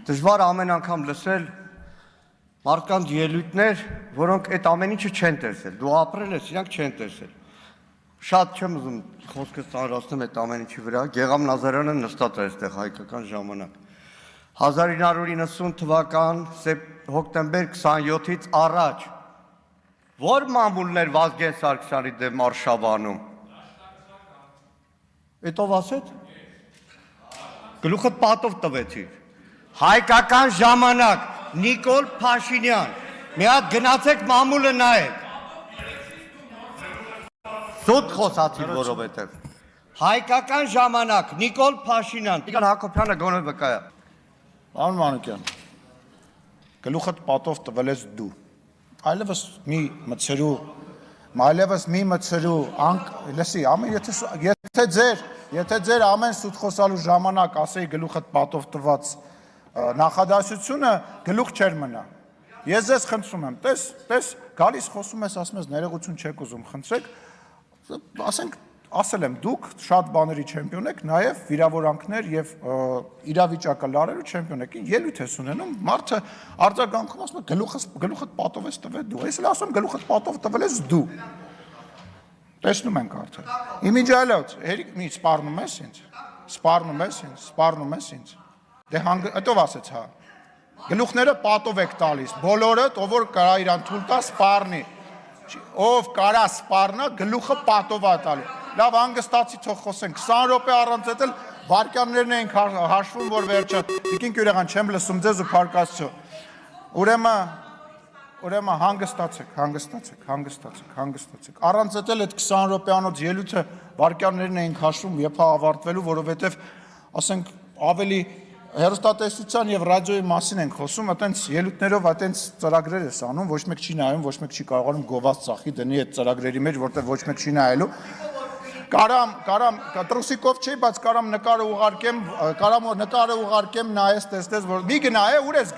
Դժվար ամեն անգամ լսել մարդկանց ելույթներ, որոնք այդ ամեն ինչը չեն տեսել։ Դու ապրել ես, իրանք չեն տեսել։ Շատ չեմ ուզում խոսքս ծանրացնեմ այդ ամեն ինչի վրա։ Գեգամ Նազարյանը նստած է այստեղ Հայկական ժամանակ։ 1990 թվական հոկտեմբեր 27-ից առաջ ո՞ր մամուլներ Վազգեն Սարգսյանի դեմ արշավանում։ Էտով ասեց։ Գլուխդ պատով տվեցիր։ Հայկական ժամանակ Նիկոլ Փաշինյան, մի հատ գնացեք մամուլը նայեք։ Սուտ խոսացիր որովհետև։ Հայկական ժամանակ Նիկոլ Փաշինյան, Տիգրան Հակոբյանը գոնե վկա է։ Պարոն Մանուկյան, գլուխդ պատով տվել ես դու։ Այլևս մի մցրու, լսի, եթե ձեր ամեն սուտ խոսալու ժամանակ ասեի գլուխդ պատով տված նախադասությունը գլուխ չեր մնա։ Ես ձեզ խնդրում եմ, տես, գալիս խոսում ես, ասում ես ներողություն չեք ուզում, խնդրեք, ասենք, ասել եմ, դուք շատ բաների չեմպիոն եք, նաև վիրավորանքներ և իրավիճակը լարելու չեմպիոն եք, ելույթ ես ունենում, մարդը արձագանքում ասում է գլուխդ պատով ես տվել դու, ես էլ ասում գլուխդ պատով տվել ես դու, տեսնում ենք արդեն, իմիջայլոց, սպառնում ես ինձ, դե հետով ասեց հա, գլուխները պատով եք տալիս, բոլորըտ, ով որ կարա իրան թույլ տա սպառնի, ով կարա սպառնա, գլուխը պատով ա տալի, լավ հանգստացի թող խոսենք, 20 րոպե առանց էդ էլ վարկյաններն էինք հաշվում, որ վերջը, Տիկին Կյուրեղան, չեմ լսում ձեզ ու փարկացչո, ուրեմն հանգստացեք, առանց էդ էլ այդ 20 րոպեանոց ելույթը վարկյաններն էինք հաշվում, երբ ավարտվելու, որովհետև, ասենք, ավելի հեռուստատեսության և ռադիոյի մասին ենք խոսում, այտենց ելույթներով այտենց ծրագրեր ես անում, ոչ մեկ չի նայում, ոչ մեկ չի կարողանում գովաց ծախի դնի այդ ծրագրերի մեջ, որտեղ ոչ մեկ չի նայելու։ Կարամ տրուսիկով չի, բայց կարամ նկարը ուղարկեմ նայես տեսնես, որ մի գնա է, ուր ես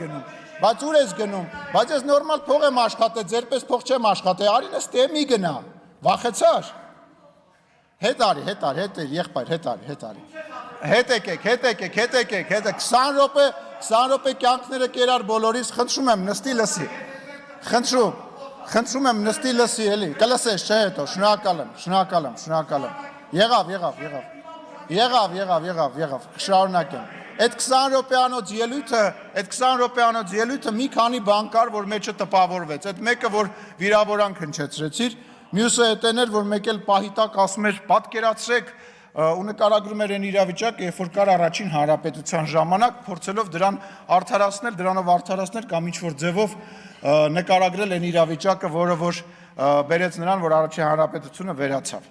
գնում, բայց ես նորմալ փող եմ աշխատել, ձերպես փող չեմ աշխատել, արին ես տե մի գնա, վախեցար, հետ արի, եղբայր, հետ արի, հետ եկեք, 20 րոպե կյանքները կերար բոլորիս, խնդրում եմ նստի լսի, խնդրում եմ նստի լսի էլի, կլսես չէ հետո, շնորհակալ եմ, եղավ, շարունակեմ, այդ 20 րոպեանոց ելույթը մի քանի բան կար, որ մեջը տպավորվեց, այդ մեկը, որ վիրավորանք հնչեցրեցիր, մյուսը էտեն էր, որ մեկ էլ պահիտակ ասում էր պատկերացրեք ու նկարագրում էր այն իրավիճակ, երբ որ կար առաջին հանրապետության ժամանակ, փորձելով դրանով արդարացնել կամ ինչ-որ ձևով նկարագրել այն իրավիճակը, որը որ բերեց նրան, որ առաջին հանրապետությունը վերացավ։